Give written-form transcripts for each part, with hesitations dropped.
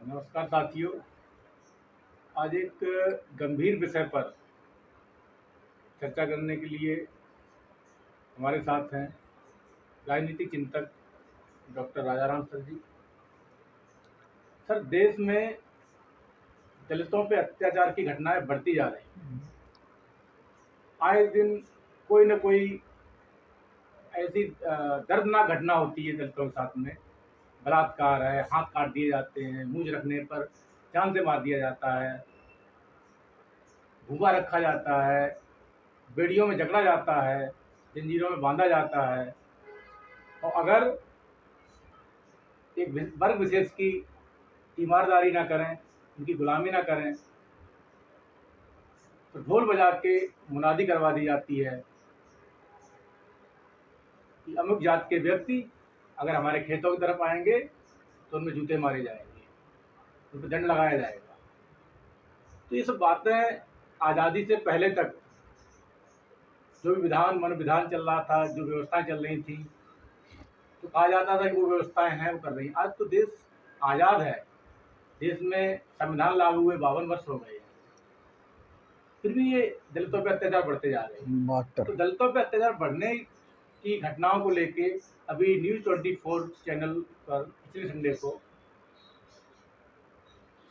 नमस्कार साथियों। आज एक गंभीर विषय पर चर्चा करने के लिए हमारे साथ हैं राजनीतिक चिंतक डॉक्टर राजाराम सर जी। सर, देश में दलितों पे अत्याचार की घटनाएं बढ़ती जा रही हैं। आए दिन कोई न कोई ऐसी दर्दनाक घटना होती है दलितों के साथ में। बलात्कार है, हाथ काट दिए जाते हैं, मूंछ रखने पर जान से मार दिया जाता है, भूखा रखा जाता है, बेड़ियों में जकड़ा जाता है, जंजीरों में बांधा जाता है। और अगर एक वर्ग विशेष की ईमानदारी ना करें, उनकी गुलामी ना करें, तो ढोल बजा के मुनादी करवा दी जाती है कि अमुक जात के व्यक्ति अगर हमारे खेतों की तरफ आएंगे तो उनमें जूते मारे जाएंगे, उन पर दंड लगाया जाएगा। तो ये सब बातें आज़ादी से पहले तक जो भी मन विधान चल रहा था, जो व्यवस्थाएं चल रही थी, तो कहा जाता था कि वो व्यवस्थाएं हैं, वो कर रही हैं। आज तो देश आज़ाद है, देश में संविधान लागू हुए 52 वर्ष हो गए हैं, फिर भी ये दलितों पे अत्याचार बढ़ते जा रहे हैं। तो दलितों पे अत्याचार बढ़ने की घटनाओं को लेके अभी न्यूज़ 24 चैनल पर पिछले संडे को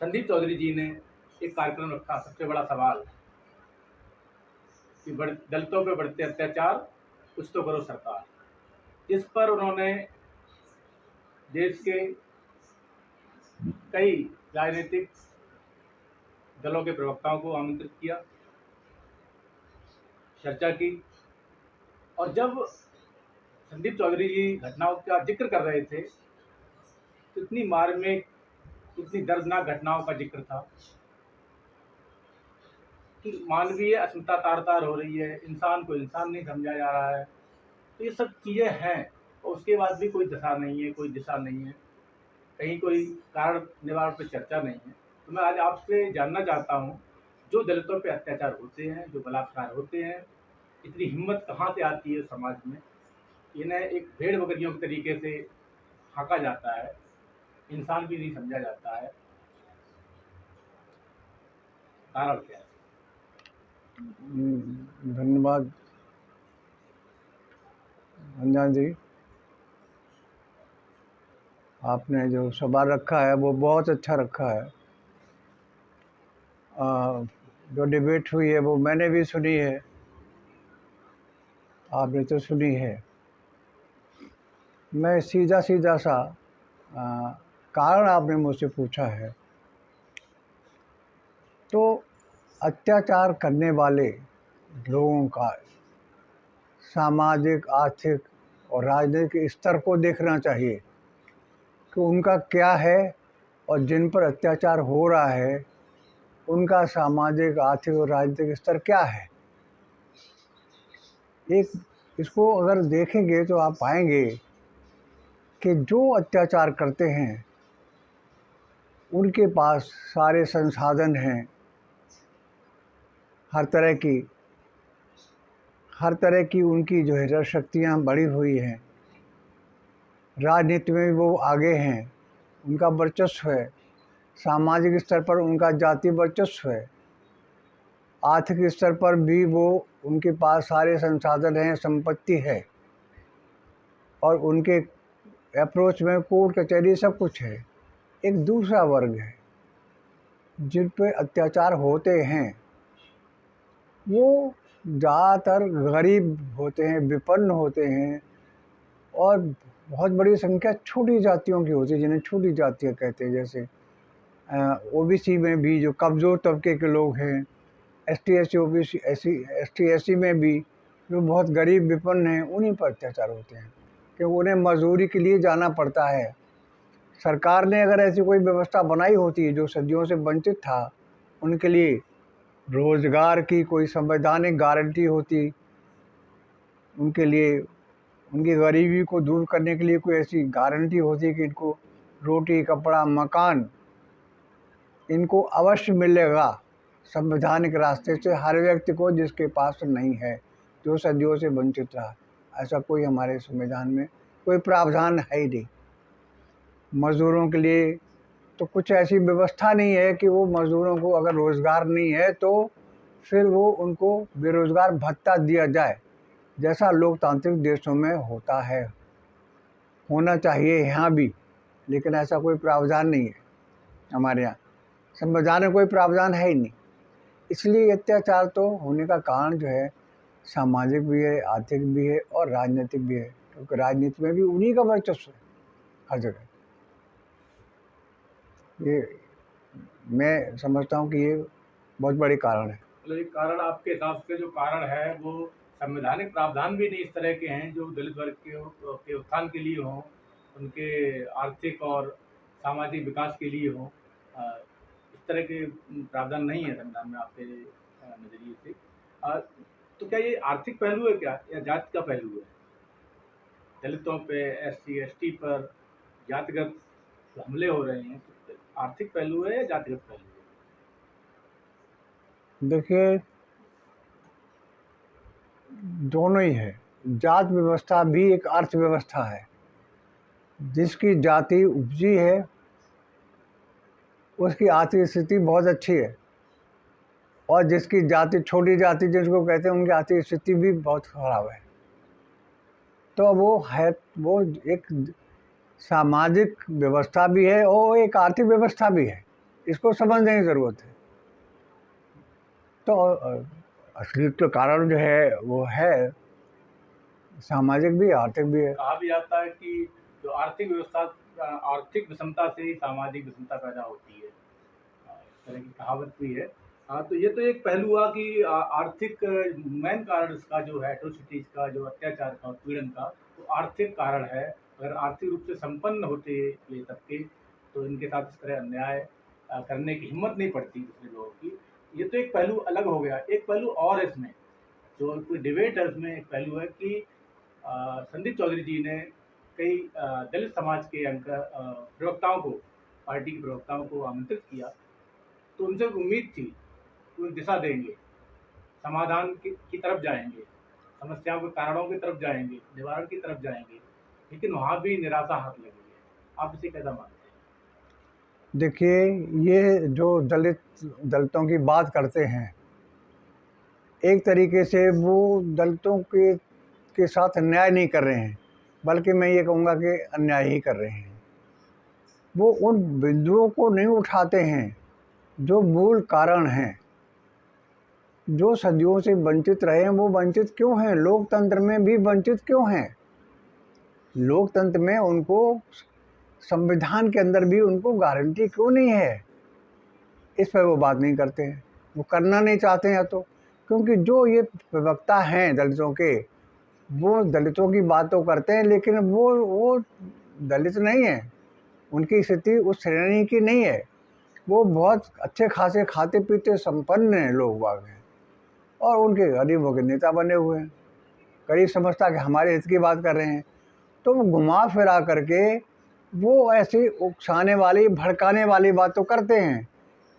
संदीप चौधरी जी ने एक कार्यक्रम रखा, सबसे बड़ा सवाल, कि दलितों पे बढ़ते अत्याचार कुछ तो करो सरकार। जिस पर उन्होंने देश के कई राजनीतिक दलों के प्रवक्ताओं को आमंत्रित किया, चर्चा की। और जब संदीप चौधरी जी घटनाओं का जिक्र कर रहे थे तो इतनी मार्मिक, इतनी दर्दनाक घटनाओं का जिक्र था कि मानवीय अस्मिता तार तार हो रही है, इंसान को इंसान नहीं समझा जा रहा है। तो ये सब चीज़ें हैं और उसके बाद भी कोई दशा नहीं है, कोई दिशा नहीं है, कहीं कोई कारण निवारण पर चर्चा नहीं है। तो मैं आज आपसे जानना चाहता हूँ, जो दलितों पे अत्याचार होते हैं, जो बलात्कार होते हैं, इतनी हिम्मत कहाँ से आती है समाज में? इन्हें एक भेड़ बकरियों के तरीके से हाँका जाता है, इंसान भी नहीं समझा जाता है। कारण क्या है? धन्यवाद रंजन जी। आपने जो सवाल रखा है वो बहुत अच्छा रखा है। जो डिबेट हुई है वो मैंने भी सुनी है, आपने तो सुनी है। मैं सीधा सीधा सा कारण आपने मुझसे पूछा है, तो अत्याचार करने वाले लोगों का सामाजिक, आर्थिक और राजनीतिक स्तर को देखना चाहिए कि उनका क्या है, और जिन पर अत्याचार हो रहा है उनका सामाजिक, आर्थिक और राजनीतिक स्तर क्या है। एक इसको अगर देखेंगे तो आप पाएंगे कि जो अत्याचार करते हैं उनके पास सारे संसाधन हैं, हर तरह की उनकी जो है शक्तियाँ बढ़ी हुई हैं, राजनीति में भी वो आगे हैं, उनका वर्चस्व है, सामाजिक स्तर पर उनका जाति वर्चस्व है, आर्थिक स्तर पर भी वो उनके पास सारे संसाधन हैं, संपत्ति है, और उनके अप्रोच में कोर्ट कचहरी सब कुछ है। एक दूसरा वर्ग है जिन पे अत्याचार होते हैं, वो ज़्यादातर गरीब होते हैं, विपन्न होते हैं, और बहुत बड़ी संख्या छोटी जातियों की होती है, जिन्हें छोटी जातियाँ कहते हैं। जैसे ओबीसी में भी जो कमज़ोर तबके के लोग हैं, ST SC OBC ST SC में भी जो बहुत गरीब विपन्न हैं, उन्हीं पर अत्याचार होते हैं कि उन्हें मजदूरी के लिए जाना पड़ता है। सरकार ने अगर ऐसी कोई व्यवस्था बनाई होती जो सदियों से वंचित था, उनके लिए रोज़गार की कोई संवैधानिक गारंटी होती, उनके लिए उनकी गरीबी को दूर करने के लिए कोई ऐसी गारंटी होती कि इनको रोटी, कपड़ा, मकान इनको अवश्य मिलेगा संवैधानिक रास्ते से, हर व्यक्ति को जिसके पास नहीं है, जो सदियों से वंचित रहा। ऐसा कोई हमारे संविधान में कोई प्रावधान है ही नहीं। मज़दूरों के लिए तो कुछ ऐसी व्यवस्था नहीं है कि वो मज़दूरों को अगर रोज़गार नहीं है तो फिर वो उनको बेरोज़गार भत्ता दिया जाए, जैसा लोकतांत्रिक देशों में होता है, होना चाहिए यहाँ भी। लेकिन ऐसा कोई प्रावधान नहीं है हमारे यहाँ, संविधान में कोई प्रावधान है ही नहीं। इसलिए अत्याचार तो होने का कारण जो है सामाजिक भी है, आर्थिक भी है और राजनीतिक भी है, क्योंकि राजनीति में भी उन्हीं का वर्चस्व है हर जगह। ये मैं समझता हूँ कि ये बहुत बड़े कारण है। मतलब ये कारण आपके हिसाब से जो कारण है वो संवैधानिक प्रावधान भी नहीं इस तरह के हैं जो दलित वर्ग के उत्थान के लिए हों, उनके आर्थिक और सामाजिक विकास के लिए हों। इस तरह के प्रावधान नहीं है संविधान में आपके नज़रिए से। तो क्या ये आर्थिक पहलू है क्या, या जाति का पहलू है? दलितों पे, SC ST पर जातिगत जो हमले हो रहे हैं, तो आर्थिक पहलू है या जातिगत पहलू है? देखिए, दोनों ही है। जात व्यवस्था भी एक अर्थव्यवस्था है। जिसकी जाति उपजी है उसकी आर्थिक स्थिति बहुत अच्छी है, और जिसकी जाति छोटी जाति जिसको कहते हैं उनकी आर्थिक स्थिति भी बहुत खराब है। तो वो एक सामाजिक व्यवस्था भी है और एक आर्थिक व्यवस्था भी है, इसको समझने की ज़रूरत है। तो असली तो कारण जो है वो है सामाजिक भी, आर्थिक भी है। कहा भी जाता है कि जो आर्थिक व्यवस्था, आर्थिक विषमता से ही सामाजिक विषमता पैदा होती है, इस तरह की कहावत भी है। हाँ, तो ये तो एक पहलू हुआ कि आर्थिक मेन कारण इसका जो है एट्रोसिटीज का, जो अत्याचार का, उत्पीड़न का, तो आर्थिक कारण है। अगर आर्थिक रूप से संपन्न होते ये तबके तो इनके साथ इस तरह अन्याय करने की हिम्मत नहीं पड़ती दूसरे लोगों की। ये तो एक पहलू अलग हो गया। एक पहलू और इसमें जो कोई डिबेट है, उसमें एक पहलू है कि संदीप चौधरी जी ने कई दलित समाज के प्रवक्ताओं को, पार्टी के प्रवक्ताओं को आमंत्रित किया, तो उनसे उम्मीद थी कि वो दिशा देंगे, समाधान की तरफ जाएंगे, समस्याओं के कारणों की तरफ जाएंगे, निवारण की तरफ जाएंगे, लेकिन वहाँ भी निराशा हाथ लगी है। आप इसे कैसा मानते हैं? देखिए, ये जो दलितों की बात करते हैं, एक तरीके से वो दलितों के साथ अन्याय नहीं कर रहे हैं, बल्कि मैं ये कहूँगा कि अन्याय ही कर रहे हैं। वो उन बिंदुओं को नहीं उठाते हैं जो मूल कारण हैं। जो सदियों से वंचित रहे हैं वो वंचित क्यों हैं? लोकतंत्र में भी वंचित क्यों हैं? लोकतंत्र में उनको, संविधान के अंदर भी उनको गारंटी क्यों नहीं है? इस पर वो बात नहीं करते हैं, वो करना नहीं चाहते हैं। तो क्योंकि जो ये प्रवक्ता हैं दलितों के, वो दलितों की बात तो करते हैं, लेकिन वो दलित नहीं है, उनकी स्थिति उस श्रेणी की नहीं है। वो बहुत अच्छे खासे खाते पीते संपन्न लोग बाग हैं, और उनके गरीबों के नेता बने हुए हैं। गरीब समझता कि हमारे हित की बात कर रहे हैं, तो वो घुमा फिरा करके वो ऐसी उकसाने वाली, भड़काने वाली बात तो करते हैं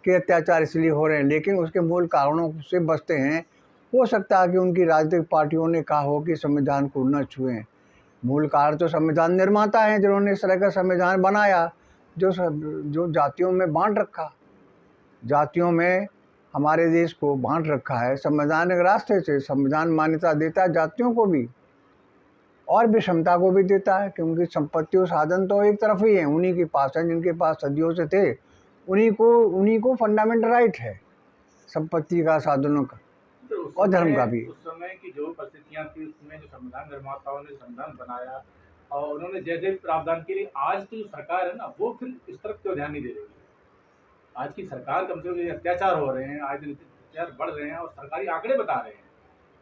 कि अत्याचार इसलिए हो रहे हैं, लेकिन उसके मूल कारणों से बचते हैं। हो सकता है कि उनकी राजनीतिक पार्टियों ने कहा हो कि संविधान को न छुएं। मूल कारण तो संविधान निर्माता हैं, जिन्होंने इस तरह का संविधान बनाया जो जातियों में बांट रखा, जातियों में हमारे देश को बांट रखा है। संवैधानिक रास्ते से संविधान मान्यता देता है जातियों को भी और विषमता को भी देता है, क्योंकि संपत्ति और साधन तो एक तरफ ही है, उन्हीं के पास है, जिनके पास सदियों से थे, उन्हीं को फंडामेंटल राइट है संपत्ति का, साधनों का और धर्म का भी। उस समय की जो परिस्थितियां थी, उसमें जो संविधान निर्माताओं ने संविधान बनाया और उन्होंने जैसे भी प्रावधान के लिए, आज तो जो सरकार है ना, वो फिर इस तरफ क्यों ध्यान नहीं दे रही है? आज की सरकार कम से कम अत्याचार हो रहे हैं, आज दिन अत्याचार बढ़ रहे हैं, और सरकारी आंकड़े बता रहे हैं,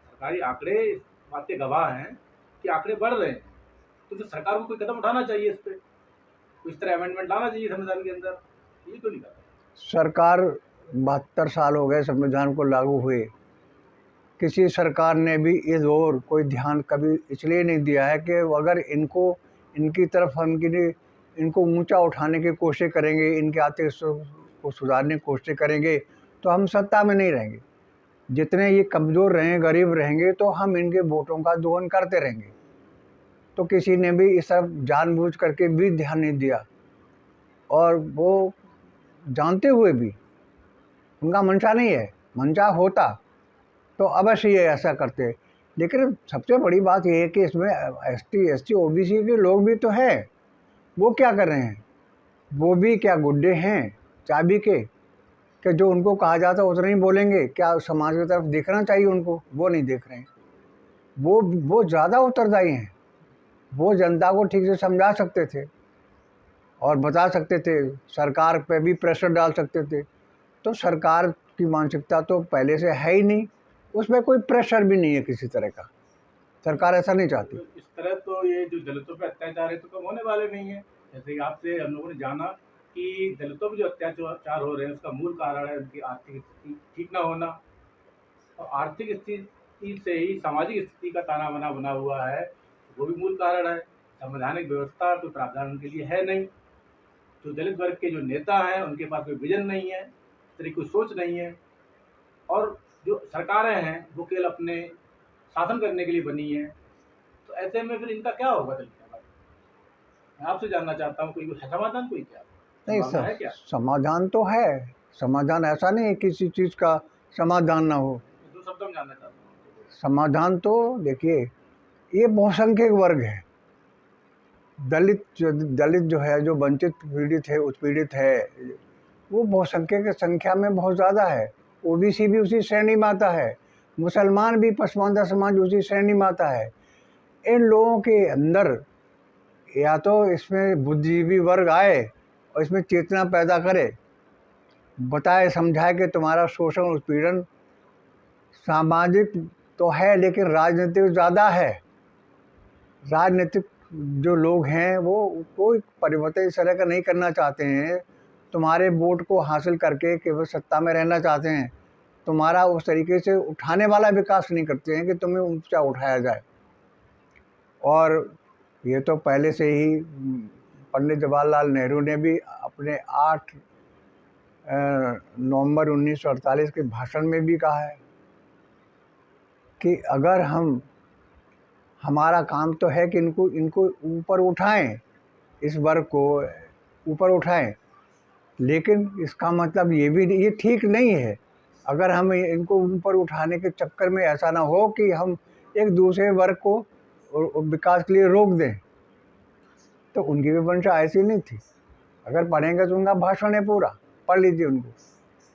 सरकारी आंकड़े इस बात के गवाह हैं कि आंकड़े बढ़ रहे हैं। तो फिर सरकार को कोई कदम उठाना चाहिए, इस पर इस तरह अमेंडमेंट लाना चाहिए संविधान के अंदर। ये क्यों नहीं कर रहा? सरकार 72 साल हो गए संविधान को लागू हुए, किसी सरकार ने भी इस ओर कोई ध्यान कभी इसलिए नहीं दिया है कि अगर इनकी तरफ हम इनको ऊंचा उठाने की कोशिश करेंगे, इनके आर्थिक को सुधारने की कोशिश करेंगे, तो हम सत्ता में नहीं रहेंगे। जितने ये कमज़ोर रहें, गरीब रहेंगे, तो हम इनके वोटों का दोहन करते रहेंगे। तो किसी ने भी इस तरफ जानबूझ करके भी ध्यान नहीं दिया, और वो जानते हुए भी उनका मंशा नहीं है, मंशा होता तो अवश्य ये ऐसा करते। लेकिन सबसे बड़ी बात ये है कि इसमें एसटी, एसटी, ओबीसी के लोग भी तो हैं, वो क्या कर रहे हैं? वो भी क्या गुड्डे हैं चाबी के कि जो उनको कहा जाता है उतना ही बोलेंगे? क्या समाज की तरफ देखना चाहिए उनको? वो नहीं देख रहे हैं। वो ज़्यादा उत्तरदायी हैं, वो जनता को ठीक से समझा सकते थे और बता सकते थे, सरकार पे भी प्रेशर डाल सकते थे। तो सरकार की मानसिकता तो पहले से है ही नहीं, उसमें कोई प्रेशर भी नहीं है किसी तरह का, सरकार ऐसा नहीं चाहती। तो इस तरह तो ये जो दलितों पे अत्याचार है तो कम होने वाले नहीं है। जैसे कि आपसे हम लोगों ने जाना कि दलितों पे जो अत्याचार हो रहे हैं उसका मूल कारण है उनकी आर्थिक स्थिति ठीक ना होना, और आर्थिक स्थिति से ही सामाजिक स्थिति का ताना बाना बना हुआ है, वो भी मूल कारण है। संवैधानिक व्यवस्था कोई प्रावधान उनके लिए है नहीं। जो दलित वर्ग के जो नेता हैं उनके पास कोई विजन नहीं है, इस तरह की कोई सोच नहीं है, और जो सरकारें हैं वो केवल अपने शासन करने के लिए बनी हैं। तो ऐसे में फिर इनका क्या होगा दलित समाज? मैं आपसे जानना चाहता हूँ, कोई है समाधान, कोई क्या नहीं संभावना है क्या? समाधान तो है, समाधान ऐसा नहीं है किसी चीज़ का समाधान ना हो। दो शब्दों में जानना चाहता हूँ। समाधान तो देखिए, ये बहुसंख्यक वर्ग है। दलित जो है, जो वंचित पीड़ित है, उत्पीड़ित है, वो बहुसंख्यक की संख्या में बहुत ज़्यादा है। ओबीसी भी उसी श्रेणी में आता है, मुसलमान भी, पसमानदा समाज उसी श्रेणी में आता है। इन लोगों के अंदर या तो इसमें बुद्धिजीवी वर्ग आए और इसमें चेतना पैदा करे, बताए समझाए कि तुम्हारा शोषण उत्पीड़न सामाजिक तो है लेकिन राजनीतिक ज़्यादा है। राजनीतिक जो लोग हैं वो कोई परिवर्तन इस तरह का नहीं करना चाहते हैं, तुम्हारे वोट को हासिल करके केवल सत्ता में रहना चाहते हैं, तुम्हारा उस तरीके से उठाने वाला विकास नहीं करते हैं कि तुम्हें ऊंचा उठाया जाए। और ये तो पहले से ही पंडित जवाहरलाल नेहरू ने भी अपने 8 नवंबर 1948 के भाषण में भी कहा है कि अगर हमारा काम तो है कि इनको ऊपर उठाएं, इस वर्ग को ऊपर उठाएं, लेकिन इसका मतलब ये ठीक नहीं है अगर हम इनको ऊपर उठाने के चक्कर में ऐसा ना हो कि हम एक दूसरे वर्ग को विकास के लिए रोक दें। तो उनकी भी मंशा ऐसी नहीं थी। अगर पढ़ेंगे तो उनका भाषण है पूरा, पढ़ लीजिए उनको।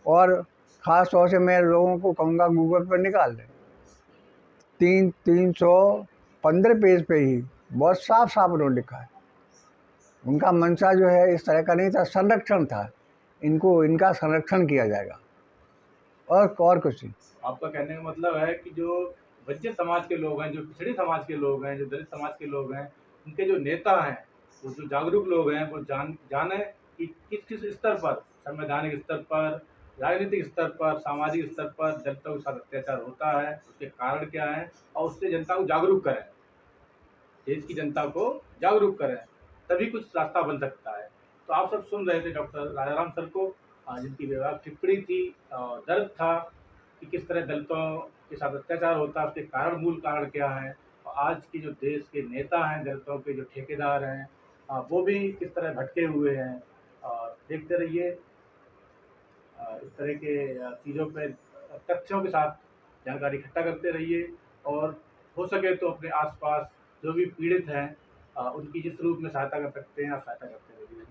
और ख़ास तौर से मैं लोगों को कहूँगा गूगल पर निकाल लें, 315 पेज पे ही बहुत साफ साफ उन्होंने लिखा है। उनका मंशा जो है इस तरह का नहीं था, संरक्षण था, इनका संरक्षण किया जाएगा और कुछ नहीं। आपका कहने का मतलब है कि जो वंचित समाज के लोग हैं, जो पिछड़े समाज के लोग हैं, जो दलित समाज के लोग हैं, उनके जो नेता हैं, वो जो जागरूक लोग हैं, वो जाने कि किस किस स्तर पर, संवैधानिक स्तर पर, राजनीतिक स्तर पर, सामाजिक स्तर पर दलितों के साथ अत्याचार होता है, उसके कारण क्या है, और उससे जनता को जागरूक करें, देश की जनता को जागरूक करें, तभी कुछ रास्ता बन सकता है। तो आप सब सुन रहे थे डॉक्टर राजाराम सर को, जिनकी विभाग टिप्पणी थी, दर्द था कि किस तरह दलितों के साथ अत्याचार होता है, उसके कारण, मूल कारण क्या है, और आज के जो देश के नेता हैं, दलितों के जो ठेकेदार हैं, वो भी किस तरह भटके हुए हैं। और देखते रहिए इस तरह के चीज़ों पे तथ्यों के साथ जानकारी इकट्ठा करते रहिए, और हो सके तो अपने आसपास जो भी पीड़ित हैं उनकी जिस रूप में सहायता कर सकते हैं आप सहायता करते रहिए।